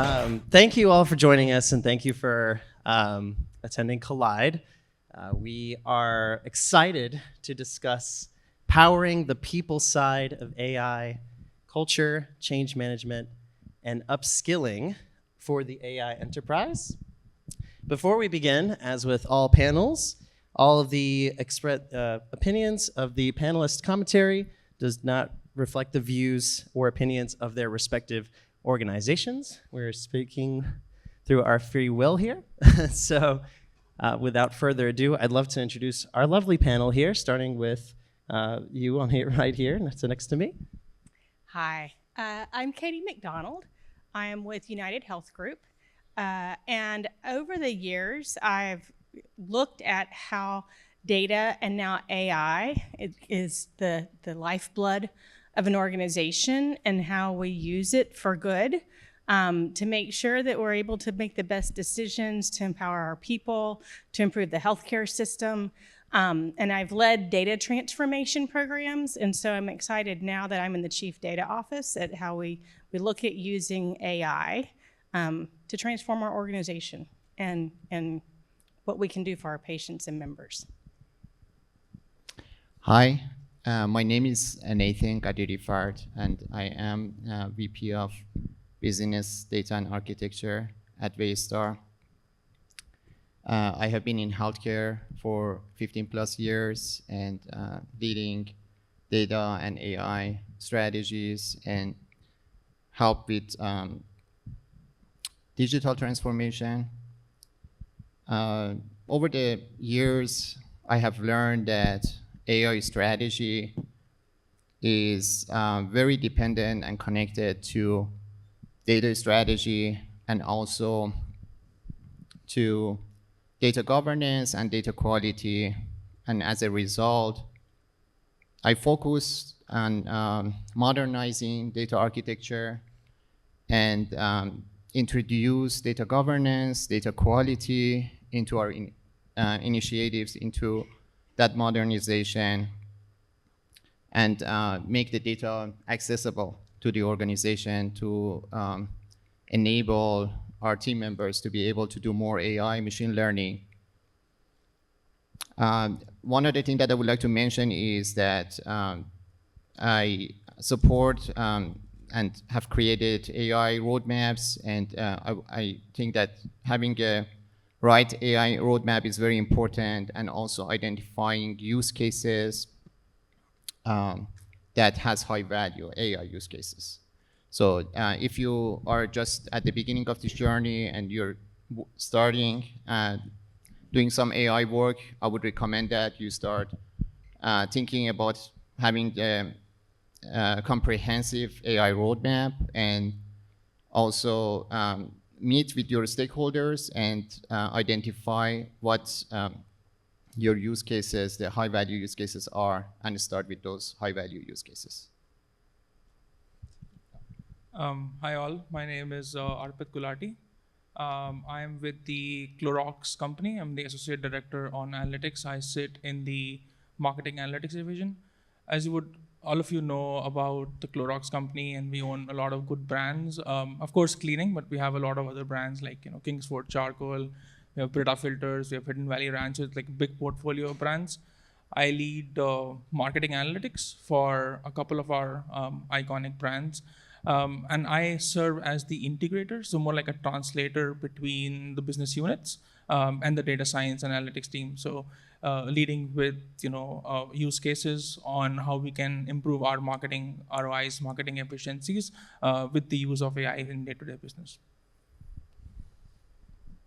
Thank you all for joining us, and thank you for attending Collide. We are excited to discuss powering the people side of AI, culture, change management, and upskilling for the AI enterprise. Before we begin, as with all panels, all of the opinions of the panelist commentary does not reflect the views or opinions of their respective organizations. We're speaking through our free will here. So without further ado, I'd love to introduce our lovely panel here, starting with you on here, right here, next to me. Hi, I'm Katie McDonald. I am with UnitedHealth Group. And over the years, I've looked at how data and now AI is the lifeblood of an organization and how we use it for good to make sure that we're able to make the best decisions to empower our people, to improve the healthcare system. And I've led data transformation programs, and so I'm excited now that I'm in the Chief Data Office at how we look at using AI to transform our organization and what we can do for our patients and members. Hi, my name is Nathan Kadirifard, and I am VP of Business, Data, and Architecture at Waystar. I have been in healthcare for 15 plus years and leading data and AI strategies and help with digital transformation. Over the years, I have learned that AI strategy is very dependent and connected to data strategy and also to data governance and data quality. And as a result, I focus on modernizing data architecture and introduce data governance, data quality into our initiatives into that modernization and make the data accessible to the organization to enable our team members to be able to do more AI, machine learning. One other thing that I would like to mention is that I support and have created AI roadmaps, and I think that having a right AI roadmap is very important, and also identifying use cases that has high value AI use cases. So if you are just at the beginning of this journey and you're starting doing some AI work, I would recommend that you start thinking about having the comprehensive AI roadmap and also meet with your stakeholders and identify what your use cases, the high value use cases are, and start with those high value use cases. Hi all, my name is Arpit Gulati. I am with the Clorox company. I'm the Associate Director on Analytics. I sit in the Marketing Analytics division. As all of you know about the Clorox company, and we own a lot of good brands. Of course, cleaning, but we have a lot of other brands like Kingsford Charcoal, we have Brita Filters, we have Hidden Valley Ranches, like a big portfolio of brands. I lead marketing analytics for a couple of our iconic brands. And I serve as the integrator, so more like a translator between the business units and the data science analytics team. So leading with use cases on how we can improve our marketing ROIs, marketing efficiencies with the use of AI in day-to-day business.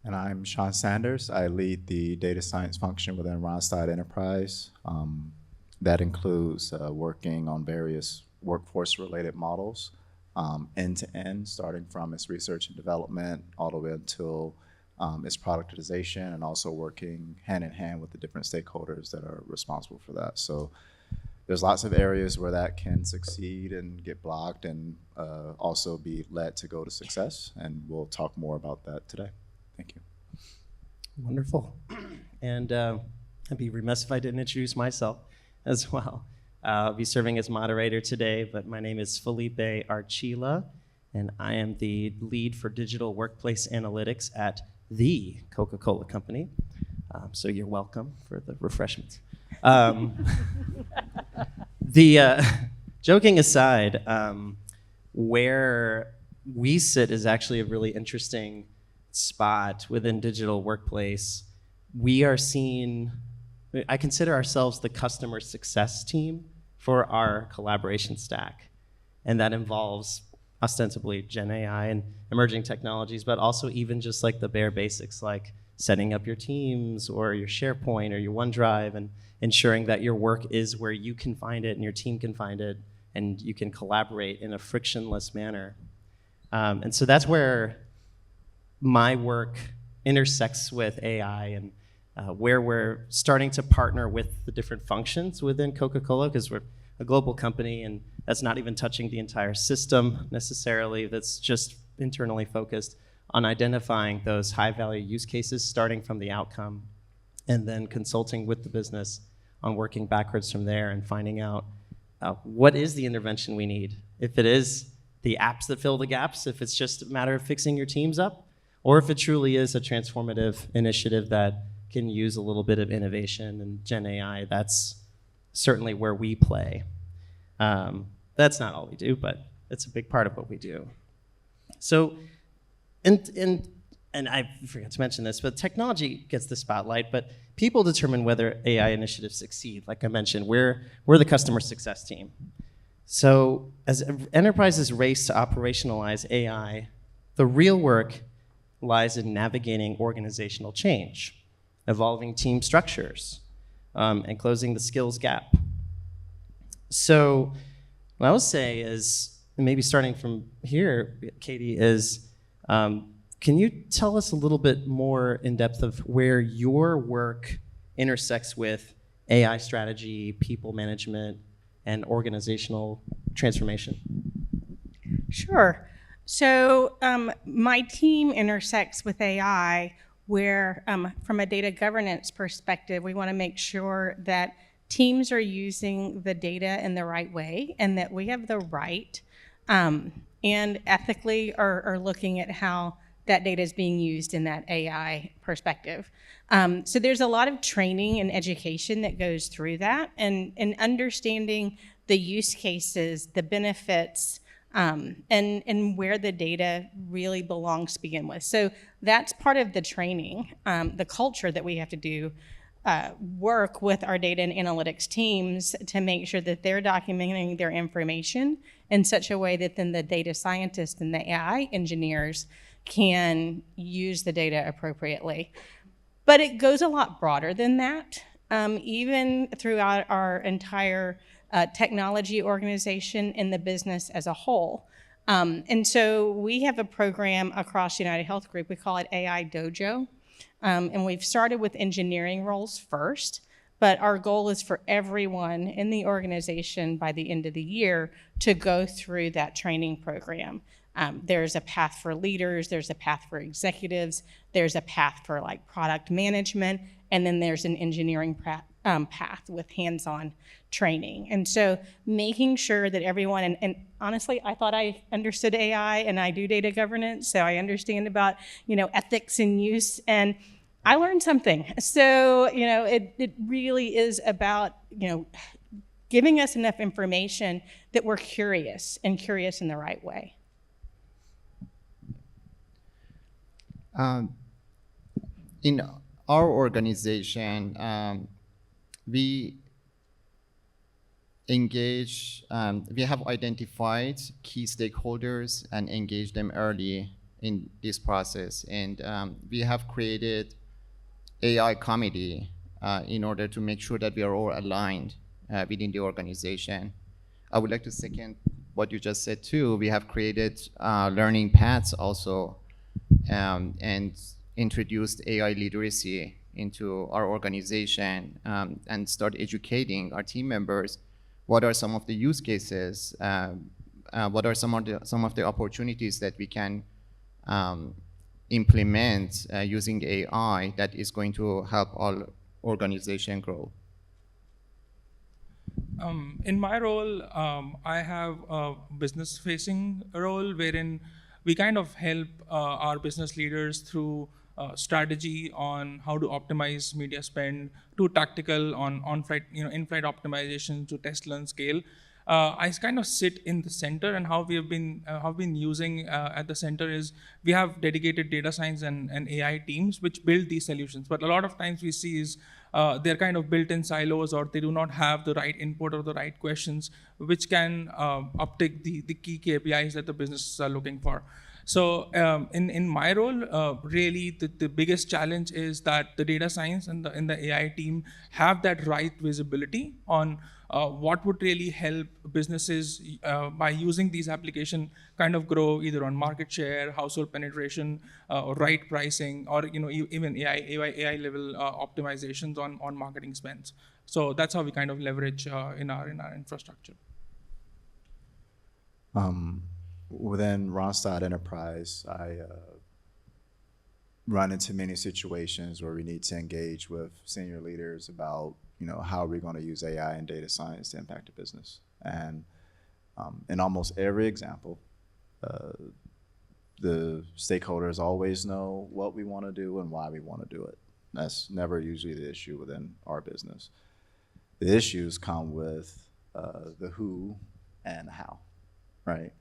And I'm Sean Sanders. I lead the data science function within Randstad Enterprise. That includes working on various workforce-related models, end-to-end, starting from its research and development all the way until its productization, and also working hand-in-hand with the different stakeholders that are responsible for that. So there's lots of areas where that can succeed and get blocked and also be led to go to success, and we'll talk more about that today. Thank you. Wonderful. And I'd be remiss if I didn't introduce myself as well. I'll be serving as moderator today, but my name is Felipe Archila, and I am the lead for digital workplace analytics at the Coca-Cola Company. So you're welcome for the refreshments. Joking aside, where we sit is actually a really interesting spot within digital workplace. We are seen, I consider ourselves the customer success team for our collaboration stack. And that involves ostensibly Gen AI and emerging technologies, but also even just like the bare basics, like setting up your Teams or your SharePoint or your OneDrive and ensuring that your work is where you can find it and your team can find it and you can collaborate in a frictionless manner. And so that's where my work intersects with AI and where we're starting to partner with the different functions within Coca-Cola, because we're a global company and that's not even touching the entire system necessarily, that's just internally focused on identifying those high-value use cases, starting from the outcome, and then consulting with the business on working backwards from there and finding out what is the intervention we need. If it is the apps that fill the gaps, if it's just a matter of fixing your teams up, or if it truly is a transformative initiative that can use a little bit of innovation and Gen AI, that's certainly where we play. That's not all we do, but it's a big part of what we do. So, and I forgot to mention this, but technology gets the spotlight, but people determine whether AI initiatives succeed. Like I mentioned, we're the customer success team. So as enterprises race to operationalize AI, the real work lies in navigating organizational change, evolving team structures, and closing the skills gap. So what I would say is, maybe starting from here, Katie, is can you tell us a little bit more in depth of where your work intersects with AI strategy, people management, and organizational transformation? Sure. So my team intersects with AI where, from a data governance perspective, we want to make sure that teams are using the data in the right way and that we have the right and ethically are looking at how that data is being used in that AI perspective. So there's a lot of training and education that goes through that and understanding the use cases, the benefits, and where the data really belongs to begin with. So that's part of the training, the culture that we have to do, work with our data and analytics teams to make sure that they're documenting their information in such a way that then the data scientists and the AI engineers can use the data appropriately. But it goes a lot broader than that. Even throughout our entire technology organization in the business as a whole. And so we have a program across UnitedHealth Group, we call it AI Dojo. And we've started with engineering roles first, but our goal is for everyone in the organization by the end of the year to go through that training program. There's a path for leaders, there's a path for executives, there's a path for like product management, and then there's an engineering path with hands-on training. And so making sure that everyone, and honestly, I thought I understood AI and I do data governance, so I understand about, ethics and use, and I learned something. So, it really is about, giving us enough information that we're curious and curious in the right way. In our organization, we engage, we have identified key stakeholders and engaged them early in this process. And we have created AI committee in order to make sure that we are all aligned within the organization. I would like to second what you just said too. We have created learning paths also and introduced AI literacy into our organization and start educating our team members. What are some of the use cases? What are some of the opportunities that we can implement using AI that is going to help our organization grow? In my role, I have a business-facing role wherein we kind of help our business leaders through strategy on how to optimize media spend, to tactical on on-flight, in-flight optimization, to test, learn, scale. I kind of sit in the center, and how we have been using at the center is we have dedicated data science and AI teams which build these solutions. But a lot of times we see is they're kind of built in silos, or they do not have the right input or the right questions which can uptick the key KPIs that the businesses are looking for. So in my role, really the biggest challenge is that the data science and the AI team have that right visibility on what would really help businesses by using these applications kind of grow either on market share, household penetration, or right pricing, or even AI level optimizations on marketing spends. So that's how we kind of leverage in our infrastructure. Within Randstad Enterprise, I run into many situations where we need to engage with senior leaders about, how are we going to use AI and data science to impact the business. And in almost every example, the stakeholders always know what we want to do and why we want to do it. That's never usually the issue within our business. The issues come with the who and how, right?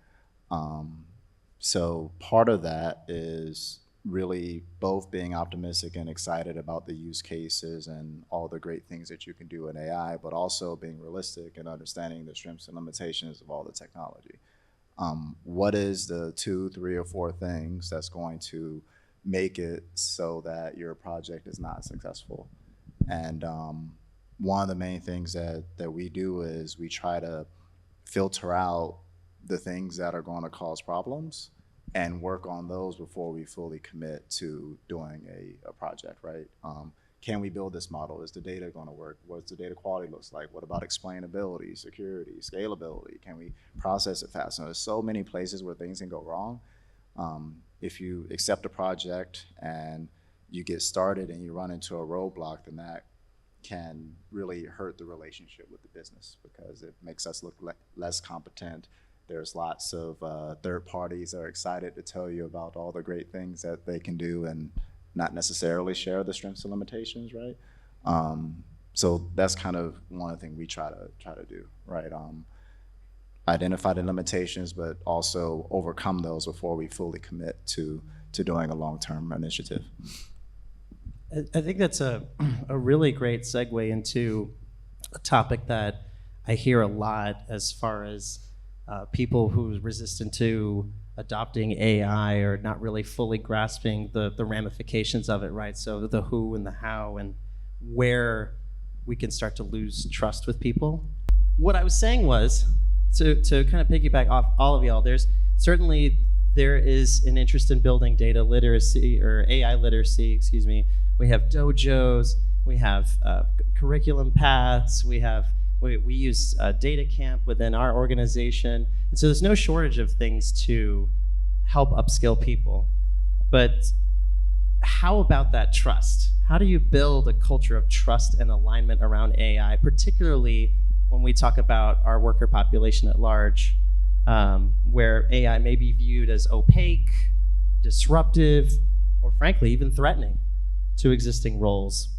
So part of that is really both being optimistic and excited about the use cases and all the great things that you can do in AI, but also being realistic and understanding the strengths and limitations of all the technology. What is the 2, 3, or 4 things that's going to make it so that your project is not successful? And one of the main things that we do is we try to filter out the things that are going to cause problems and work on those before we fully commit to doing a project, right? Can we build this model? Is the data going to work? What's the data quality looks like? What about explainability, security, scalability? Can we process it fast? There's so many places where things can go wrong. If you accept a project and you get started and you run into a roadblock, then that can really hurt the relationship with the business because it makes us look less competent. There's lots of third parties that are excited to tell you about all the great things that they can do and not necessarily share the strengths and limitations, right? So that's kind of one of the things we try to do, right? Identify the limitations, but also overcome those before we fully commit to doing a long-term initiative. I think that's a really great segue into a topic that I hear a lot as far as people who are resistant to adopting AI or not really fully grasping the ramifications of it, right? So the who and the how and where we can start to lose trust with people. What I was saying was, to kind of piggyback off all of y'all, there is an interest in building data literacy or AI literacy, excuse me. We have dojos, we have curriculum paths, we use data camp within our organization. And so there's no shortage of things to help upskill people. But how about that trust? How do you build a culture of trust and alignment around AI, particularly when we talk about our worker population at large, where AI may be viewed as opaque, disruptive, or frankly, even threatening to existing roles?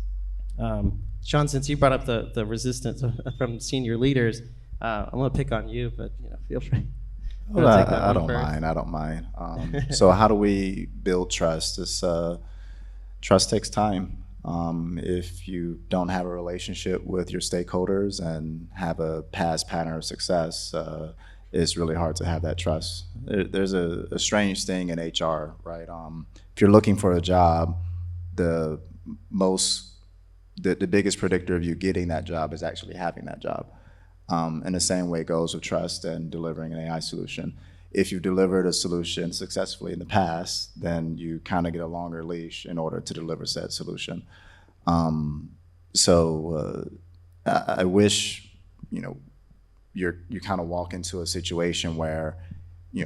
Sean, since you brought up the resistance from senior leaders, I'm going to pick on you, but feel free. Well, I don't mind. So how do we build trust? Trust takes time. If you don't have a relationship with your stakeholders and have a past pattern of success, it's really hard to have that trust. There's a strange thing in HR, right? If you're looking for a job, the biggest predictor of you getting that job is actually having that job. And the same way goes with trust and delivering an AI solution. If you've delivered a solution successfully in the past, then you kind of get a longer leash in order to deliver said solution. I wish, you kind of walk into a situation where,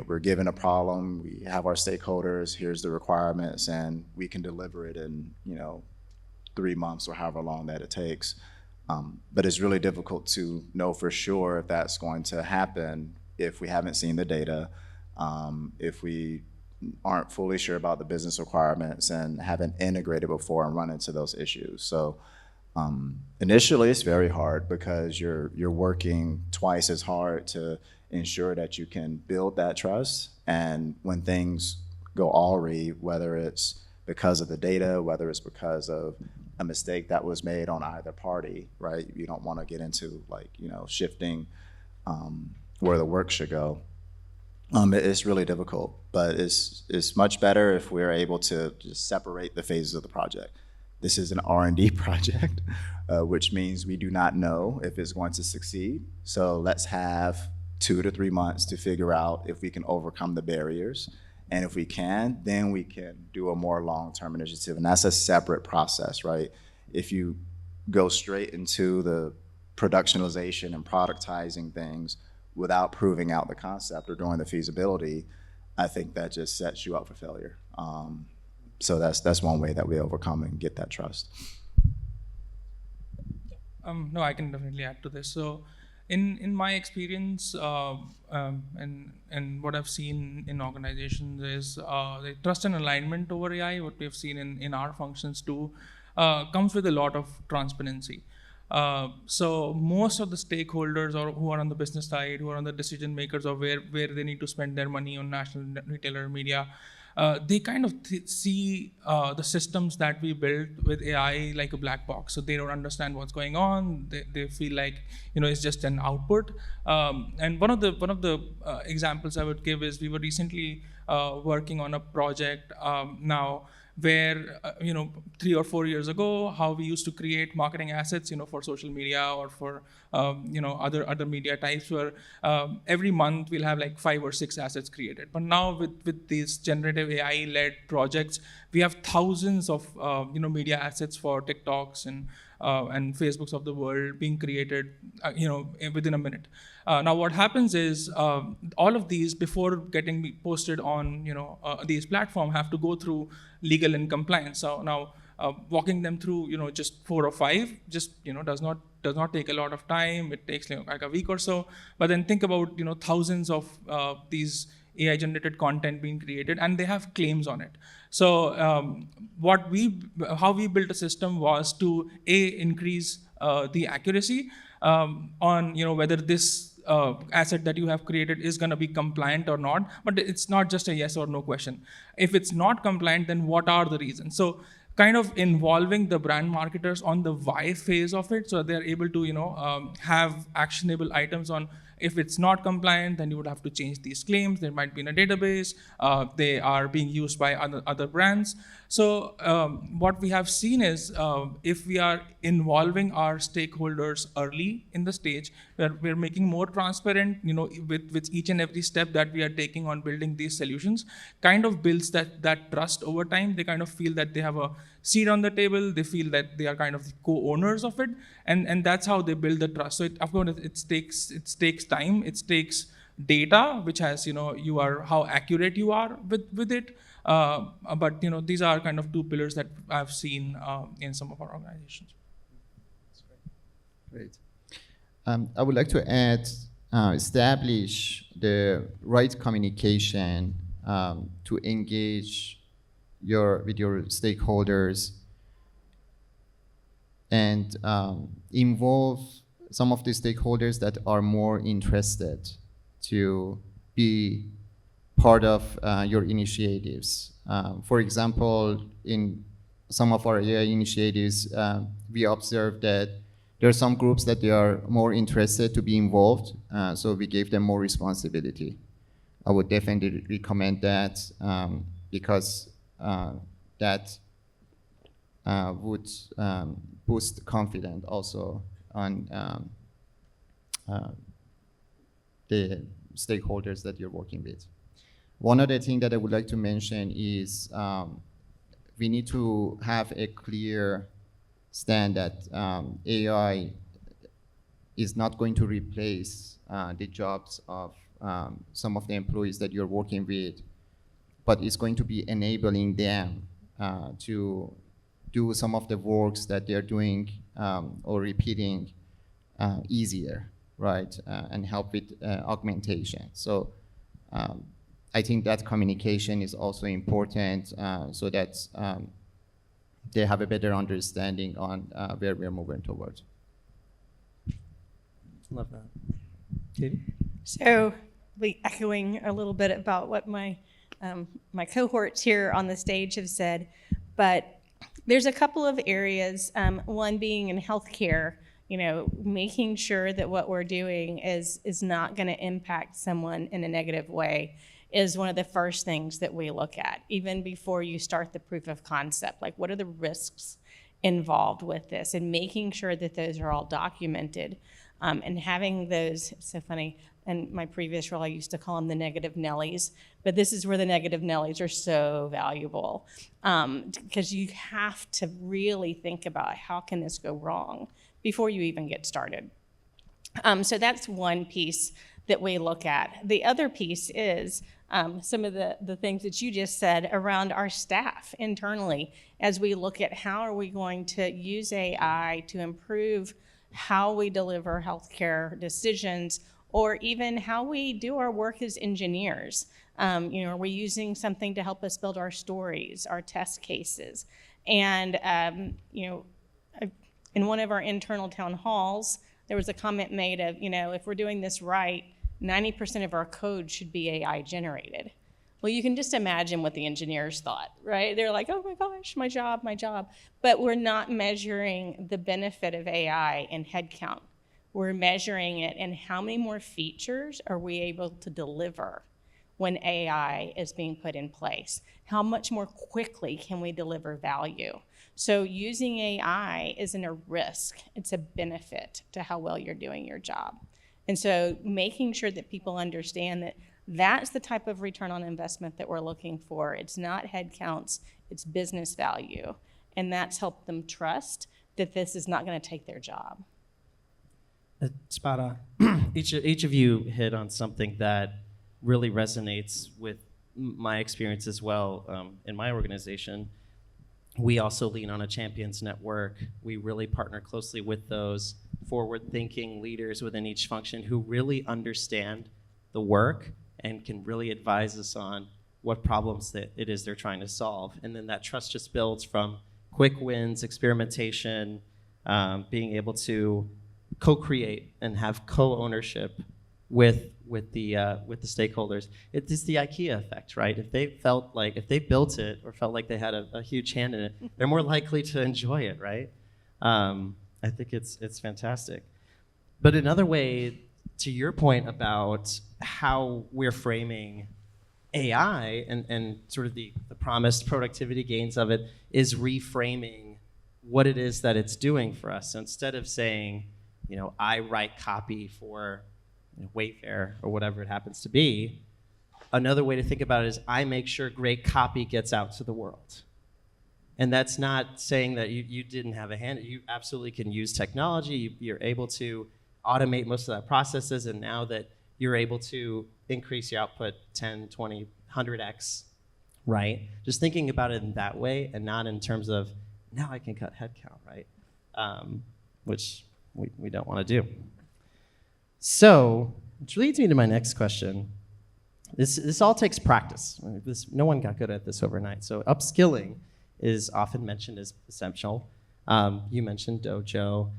we're given a problem, we have our stakeholders, here's the requirements, and we can deliver it in, 3 months or however long that it takes. But it's really difficult to know for sure if that's going to happen if we haven't seen the data, if we aren't fully sure about the business requirements and haven't integrated before and run into those issues. So initially it's very hard because you're working twice as hard to ensure that you can build that trust. And when things go awry, whether it's because of the data, whether it's because of a mistake that was made on either party, right? You don't want to get into like, shifting where the work should go. It's really difficult, but it's much better if we're able to just separate the phases of the project. This is an R&D project, which means we do not know if it's going to succeed. So let's have 2 to 3 months to figure out if we can overcome the barriers. And if we can, then we can do a more long-term initiative. And that's a separate process, right? If you go straight into the productionalization and productizing things without proving out the concept or doing the feasibility, I think that just sets you up for failure. So that's one way that we overcome and get that trust. No, I can definitely add to this. So in my experience and what I've seen in organizations is the trust and alignment over AI, what we've seen in our functions too, comes with a lot of transparency. So most of the stakeholders or who are on the business side, who are on the decision makers of where they need to spend their money on national retailer media, they kind of see the systems that we built with AI like a black box. So they don't understand what's going on. They feel like it's just an output. And one of the examples I would give is we were recently working on a project now where 3 or 4 years ago, how we used to create marketing assets, for social media or for other media types, where every month we'll have like 5 or 6 assets created. But now with these generative AI-led projects, we have thousands of media assets for TikToks and Facebooks of the world being created, within a minute. Now, what happens is all of these, before getting posted on these platforms, have to go through legal and compliance. So now, walking them through just 4 or 5 just does not take a lot of time. It takes like a week or so. But then think about thousands of these AI generated content being created, and they have claims on it. So how we built a system was to increase the accuracy on whether this asset that you have created is going to be compliant or not. But it's not just a yes or no question. If it's not compliant, then what are the reasons? So kind of involving the brand marketers on the why phase of it, so they're able to have actionable items on. If it's not compliant, then you would have to change these claims. They might be in a database. They are being used by other brands. So what we have seen is if we are involving our stakeholders early in the stage, we're making more transparent, with each and every step that we are taking on building these solutions, kind of builds that trust over time. They kind of feel that they have a seat on the table. They feel that they are kind of the co-owners of it, and that's how they build the trust. So of course it takes time. It takes data, which has how accurate you are with it. But these are kind of 2 pillars that I've seen in some of our organizations. Great. I would like to add, establish the right communication to engage with your stakeholders and involve some of the stakeholders that are more interested to be part of your initiatives. For example, in some of our AI initiatives, we observed that there are some groups that they are more interested to be involved, so we gave them more responsibility. I would definitely recommend that because that would boost confidence also on the stakeholders that you're working with. One other thing that I would like to mention is we need to have a clear stand that AI is not going to replace the jobs of some of the employees that you're working with, but it's going to be enabling them to do some of the works that they're doing or repeating easier, right? And help with augmentation. So I think that communication is also important so that they have a better understanding on where we're moving towards. Love that. Katie? So, echoing a little bit about what my my cohorts here on the stage have said, but there's a couple of areas. One being in healthcare, making sure that what we're doing is not going to impact someone in a negative way is one of the first things that we look at, even before you start the proof of concept. Like, what are the risks involved with this, and making sure that those are all documented. And having those, it's so funny, in my previous role, I used to call them the negative Nellies, but this is where the negative Nellies are so valuable, because you have to really think about how can this go wrong before you even get started. So that's one piece that we look at. The other piece is some of the things that you just said around our staff internally, as we look at how are we going to use AI to improve how we deliver healthcare decisions, or even how we do our work as engineers. Are we using something to help us build our stories, our test cases? And in one of our internal town halls, there was a comment made of, if we're doing this right, 90% of our code should be AI generated. Well, you can just imagine what the engineers thought, right? They're like, oh my gosh, my job. But we're not measuring the benefit of AI in headcount. We're measuring it in how many more features are we able to deliver when AI is being put in place? How much more quickly can we deliver value? So using AI isn't a risk, it's a benefit to how well you're doing your job. And so making sure that people understand that that's the type of return on investment that we're looking for. It's not headcounts, it's business value. And that's helped them trust that this is not going to take their job. Spot on. Each of you hit on something that really resonates with my experience as well in my organization. We also lean on a champions network. We really partner closely with those forward-thinking leaders within each function who really understand the work and can really advise us on what problems that it is they're trying to solve. And then that trust just builds from quick wins, experimentation, being able to co-create and have co-ownership with the stakeholders. It's just the IKEA effect, right? If they built it or felt like they had a huge hand in it, they're more likely to enjoy it, right? I think it's fantastic. But another way, to your point about how we're framing AI and sort of the promised productivity gains of it, is reframing what it is that it's doing for us. So instead of saying, I write copy for Wayfair or whatever it happens to be, another way to think about it is I make sure great copy gets out to the world. And that's not saying that you didn't have a hand. You absolutely can use technology. You're able to automate most of that processes, and now that you're able to increase your output 10, 20, 100x, right? Just thinking about it in that way and not in terms of, now I can cut headcount, right? Which we don't want to do. So, which leads me to my next question. This all takes practice. No one got good at this overnight. So upskilling is often mentioned as essential. You mentioned Dojo.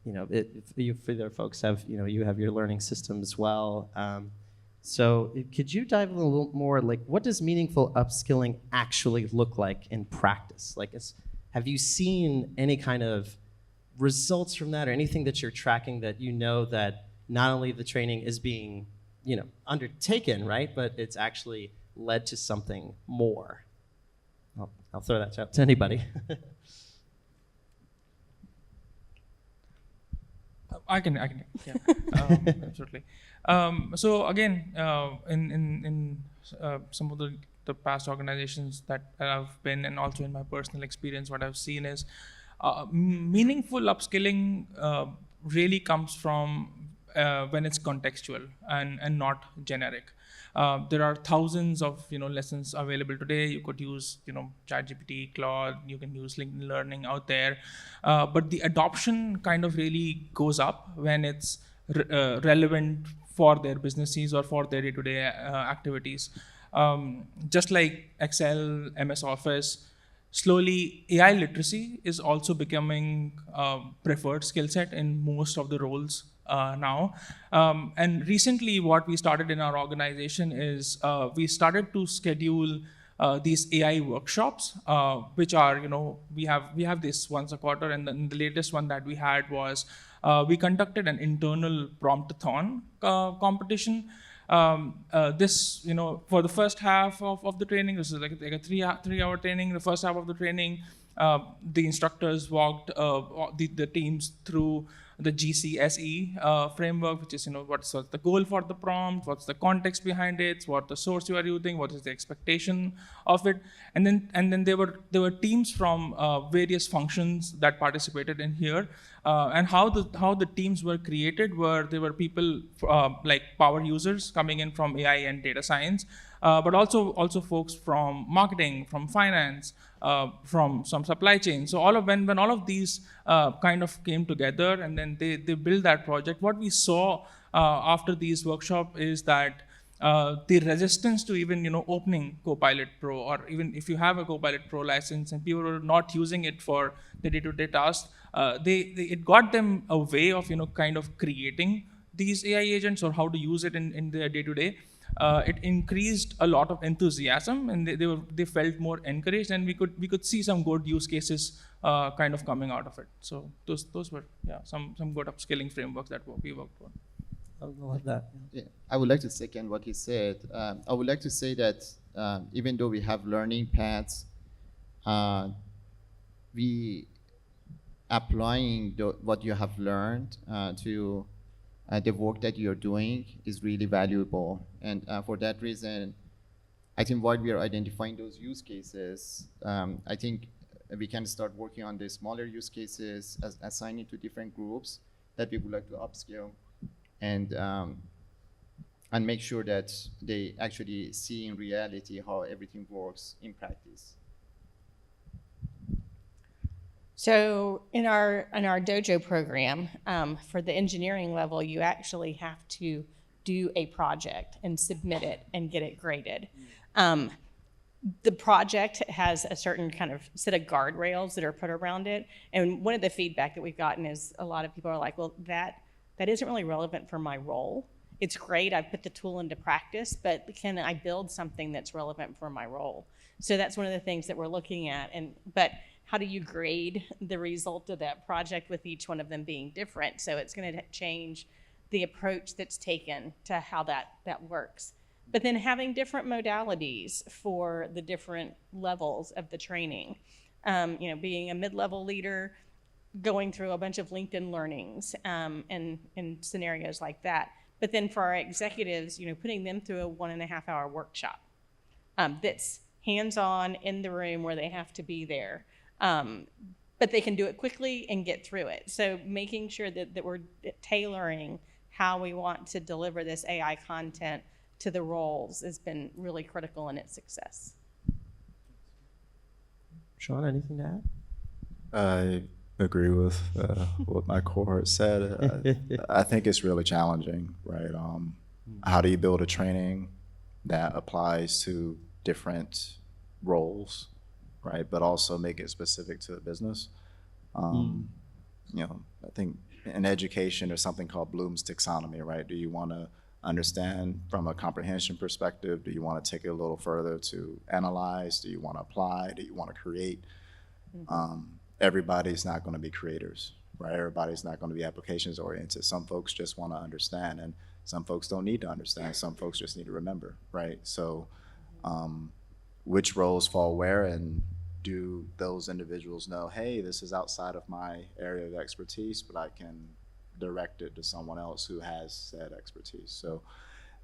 If other folks have, you have your learning system as well. So could you dive a little more, like, what does meaningful upskilling actually look like in practice? Like, have you seen any kind of results from that, or anything that you're tracking that that not only the training is being, undertaken, right, but it's actually led to something more? I'll throw that out to anybody. I can, yeah, absolutely. So again, in some of the past organizations that I've been, and also in my personal experience, what I've seen is meaningful upskilling really comes from when it's contextual and not generic. There are thousands of lessons available today. You could use ChatGPT, Claude. You can use LinkedIn Learning out there, but the adoption kind of really goes up when it's relevant for their businesses or for their day-to-day activities. Just like Excel, MS Office, slowly AI literacy is also becoming preferred skill set in most of the roles now. And recently what we started in our organization is we started to schedule these AI workshops, which are, we have this once a quarter, and then the latest one that we had was we conducted an internal promptathon competition. This, for the first half of the training, this is like a three-hour training. The first half of the training, the instructors walked the teams through the GCSE framework, which is what's the goal for the prompt, what's the context behind it, what the source you are using, what is the expectation of it, and then there were teams from various functions that participated in here, and how the teams were created there were people like power users coming in from AI and data science, but also folks from marketing, from finance, from some supply chain. So when all of these kind of came together, and then they built that project, what we saw after these workshops is that the resistance to even opening Copilot Pro, or even if you have a Copilot Pro license and people are not using it for the day-to-day tasks, it got them a way of kind of creating these AI agents or how to use it in their day-to-day. It increased a lot of enthusiasm, and they felt more encouraged, and we could see some good use cases kind of coming out of it. So those were some good upskilling frameworks that we worked on. I love that. Yeah, I would like to second what he said. I would like to say that even though we have learning paths, we applying what you have learned to the work that you're doing is really valuable. And for that reason, I think while we are identifying those use cases, I think we can start working on the smaller use cases, assigning to different groups that we would like to upskill, and make sure that they actually see in reality how everything works in practice. So in our dojo program, for the engineering level, you actually have to do a project and submit it and get it graded. The project has a certain kind of set of guardrails that are put around it. And one of the feedback that we've gotten is a lot of people are like, well, that isn't really relevant for my role. It's great, I put the tool into practice, but can I build something that's relevant for my role? So that's one of the things that we're looking at. But how do you grade the result of that project with each one of them being different? So it's going to change the approach that's taken to how that works. But then having different modalities for the different levels of the training. Being a mid-level leader, going through a bunch of LinkedIn learnings and scenarios like that. But then for our executives, putting them through a 1.5-hour workshop that's hands-on in the room where they have to be there. But they can do it quickly and get through it. So making sure that we're tailoring how we want to deliver this AI content to the roles has been really critical in its success. Sean, anything to add? I agree with what my cohort said. I think it's really challenging, right? How do you build a training that applies to different roles, right? But also make it specific to the business. I think in education there's something called Bloom's taxonomy, right? Do you want to understand from a comprehension perspective? Do you want to take it a little further to analyze? Do you want to apply? Do you want to create? Everybody's not going to be creators, right? Everybody's not going to be applications oriented. Some folks just want to understand, and some folks don't need to understand. Some folks just need to remember, right? So which roles fall where, and do those individuals know, hey, this is outside of my area of expertise, but I can direct it to someone else who has said expertise. So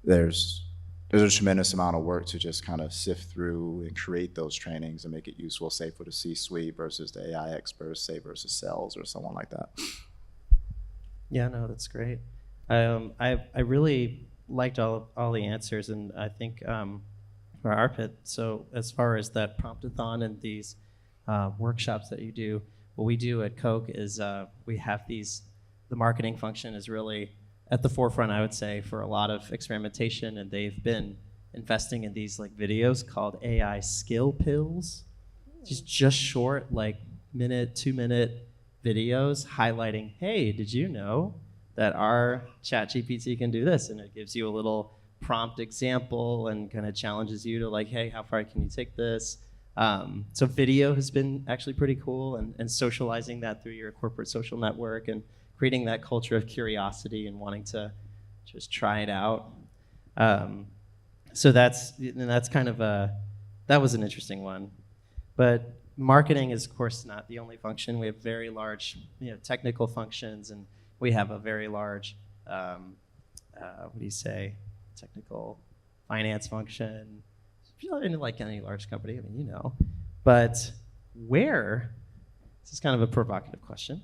there's a tremendous amount of work to just kind of sift through and create those trainings and make it useful, say for the C-suite versus the AI experts, say versus sales or someone like that. Yeah, no, that's great. I really liked all the answers, and I think for Arpit, so as far as that promptathon and these workshops that you do, what we do at Coke is we have these, the marketing function is really at the forefront, I would say, for a lot of experimentation, and they've been investing in these like videos called AI skill pills, just short, like minute, 2-minute videos highlighting, hey, did you know that our chat GPT can do this? And it gives you a little prompt example and kind of challenges you to like, hey, how far can you take this? So video has been actually pretty cool, and socializing that through your corporate social network and creating that culture of curiosity and wanting to just try it out. So that's kind of that was an interesting one. But marketing is, of course, not the only function. We have very large, technical functions, and we have a very large, what do you say, technical finance function. Like any large company, I mean, But this is kind of a provocative question,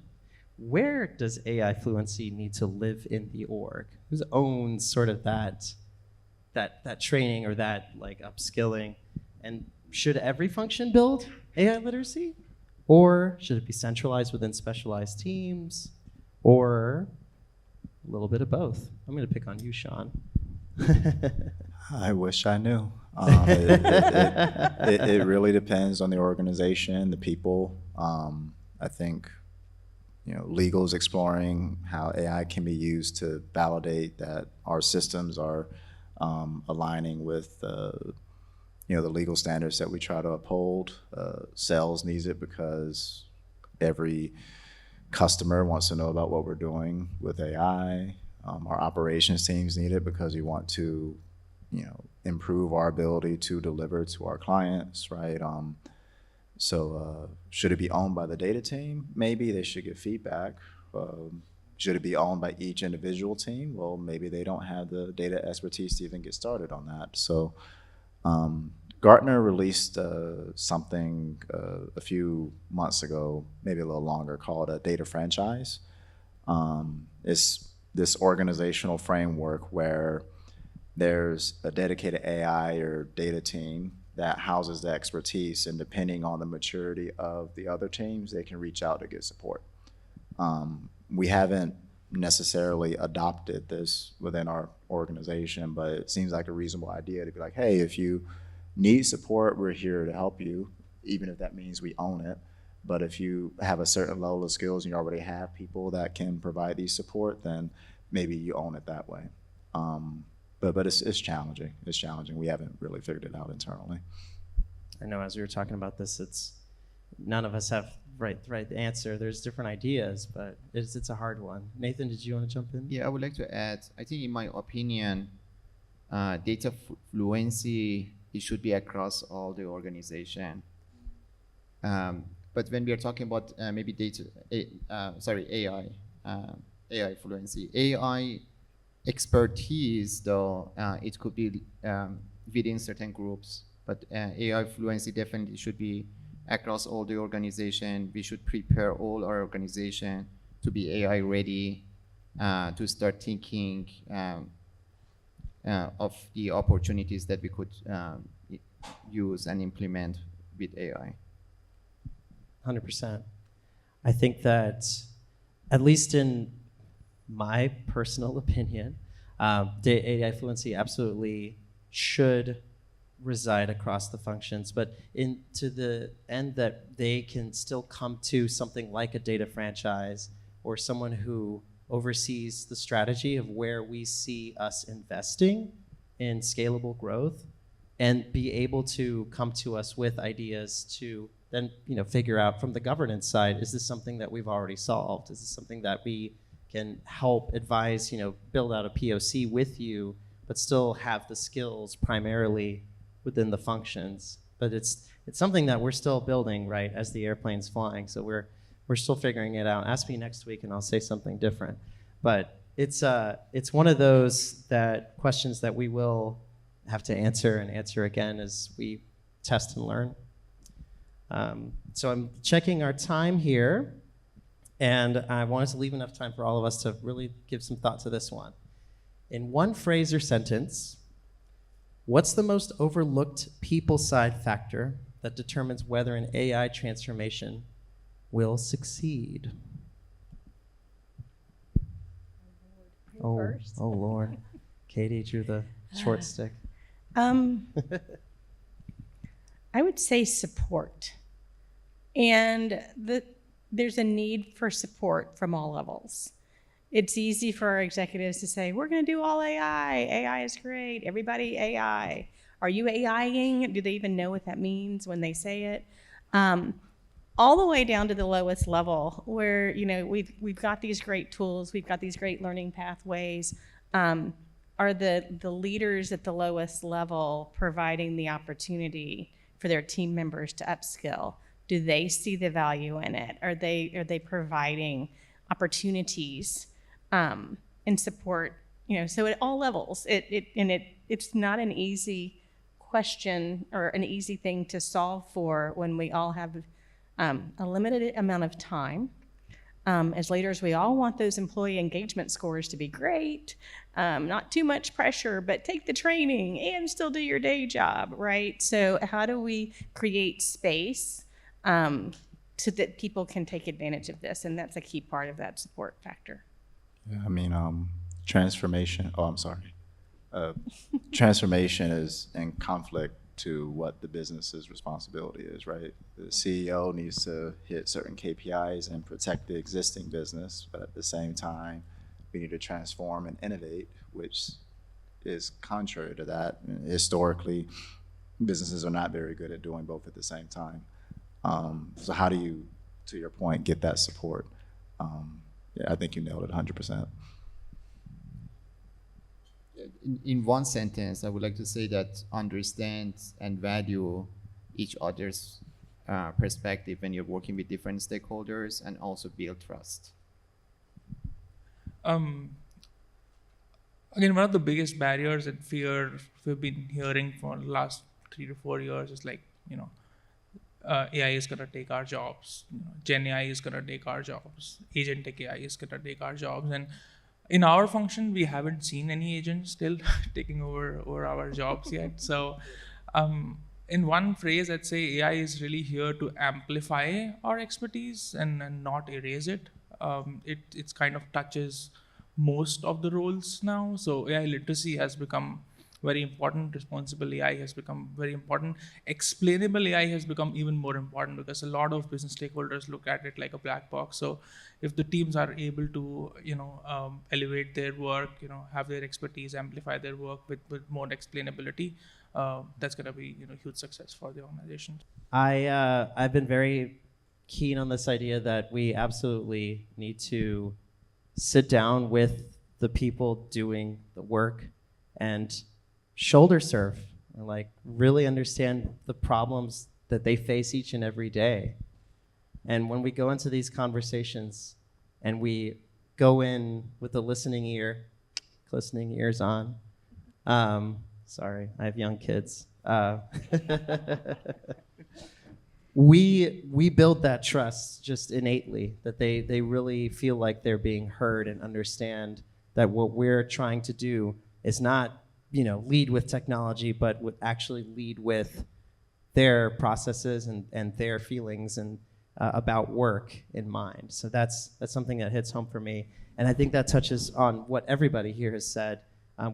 where does AI fluency need to live in the org? Who owns sort of that training or that like upskilling? And should every function build AI literacy? Or should it be centralized within specialized teams? Or a little bit of both? I'm going to pick on you, Sean. I wish I knew. It really depends on the organization, the people. I think, legal is exploring how AI can be used to validate that our systems are aligning with the legal standards that we try to uphold. Sales needs it because every customer wants to know about what we're doing with AI. Our operations teams need it because we want to, improve our ability to deliver to our clients, right? So should it be owned by the data team? Maybe they should get feedback. Should it be owned by each individual team? Well, maybe they don't have the data expertise to even get started on that. So Gartner released something a few months ago, maybe a little longer, called a data franchise. It's this organizational framework where there's a dedicated AI or data team that houses the expertise, and depending on the maturity of the other teams, they can reach out to get support. We haven't necessarily adopted this within our organization, but it seems like a reasonable idea to be like, hey, if you need support, we're here to help you, even if that means we own it. But if you have a certain level of skills and you already have people that can provide these support, then maybe you own it that way. But it's challenging. It's challenging. We haven't really figured it out internally. I know as we were talking about this, none of us have right answer. There's different ideas, but it's a hard one. Nathan, did you want to jump in? Yeah, I would like to add, I think in my opinion, data fluency, it should be across all the organization. But when we are talking about maybe AI fluency, AI expertise, though, it could be within certain groups, but AI fluency definitely should be across all the organization. We should prepare all our organization to be AI ready, to start thinking of the opportunities that we could use and implement with AI. 100%. I think that, at least in my personal opinion, AI fluency absolutely should reside across the functions, but to the end that they can still come to something like a data franchise or someone who oversees the strategy of where we see us investing in scalable growth, and be able to come to us with ideas to then figure out from the governance side, is this something that we've already solved? Is this something that we can help advise, build out a POC with you, but still have the skills primarily within the functions? But it's something that we're still building, right, as the airplane's flying. So we're still figuring it out. Ask me next week and I'll say something different. But it's one of those questions that we will have to answer and answer again as we test and learn. So I'm checking our time here. And I wanted to leave enough time for all of us to really give some thought to this one. In one phrase or sentence, what's the most overlooked people side factor that determines whether an AI transformation will succeed? First. Oh Lord. Katie drew the short stick. I would say support. And there's a need for support from all levels. It's easy for our executives to say, we're going to do all AI. AI is great. Everybody AI. Are you AIing? Do they even know what that means when they say it? All the way down to the lowest level where, we've got these great tools. We've got these great learning pathways. Are the leaders at the lowest level providing the opportunity for their team members to upskill? Do they see the value in it? Are they providing opportunities and support? So at all levels. It's not an easy question or an easy thing to solve for when we all have a limited amount of time. As leaders, we all want those employee engagement scores to be great, not too much pressure, but take the training and still do your day job, right? So how do we create space so that people can take advantage of this? And that's a key part of that support factor. Yeah, I mean, transformation, transformation is in conflict to what the business's responsibility is, right? The CEO needs to hit certain KPIs and protect the existing business, but at the same time, we need to transform and innovate, which is contrary to that. Historically, businesses are not very good at doing both at the same time. So how do you, to your point, get that support? Yeah, I think you nailed it 100%. In one sentence, I would like to say that understand and value each other's perspective when you're working with different stakeholders, and also build trust. Again, one of the biggest barriers and fear we've been hearing for the last 3 to 4 years is AI is going to take our jobs. Gen AI is going to take our jobs. Agentic AI is going to take our jobs. And in our function, we haven't seen any agents still taking over our jobs yet. So in one phrase, I'd say AI is really here to amplify our expertise and not erase it. It's kind of touches most of the roles now. So AI literacy has become very important. Responsible AI has become very important. Explainable AI has become even more important because a lot of business stakeholders look at it like a black box. So if the teams are able to, elevate their work, have their expertise, amplify their work with more explainability, that's going to be, huge success for the organization. I've been very keen on this idea that we absolutely need to sit down with the people doing the work and shoulder surf, or really understand the problems that they face each and every day. And when we go into these conversations and we go in with a listening ears on. Sorry, I have young kids. We build that trust just innately, that they really feel like they're being heard and understand that what we're trying to do is not lead with technology, but would actually lead with their processes and their feelings and about work in mind. So that's something that hits home for me. And I think that touches on what everybody here has said.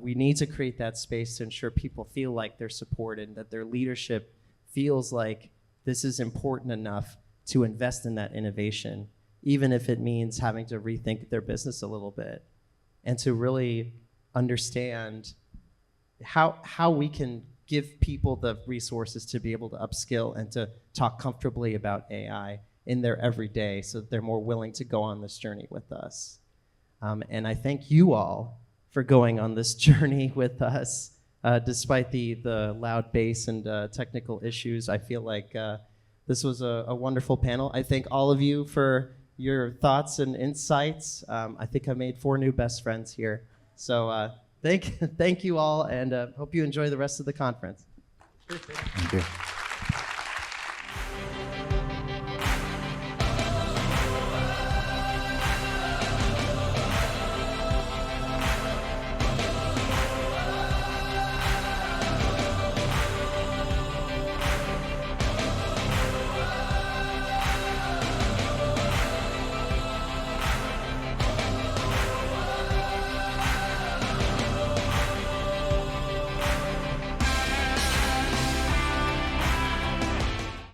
We need to create that space to ensure people feel like they're supported, that their leadership feels like this is important enough to invest in that innovation, even if it means having to rethink their business a little bit, and to really understand how we can give people the resources to be able to upskill and to talk comfortably about AI in their everyday so that they're more willing to go on this journey with us. And I thank you all for going on this journey with us. Despite the loud bass and technical issues, I feel like this was a wonderful panel. I thank all of you for your thoughts and insights. I think I made 4 new best friends here. So thank you all, and hope you enjoy the rest of the conference. Thank you.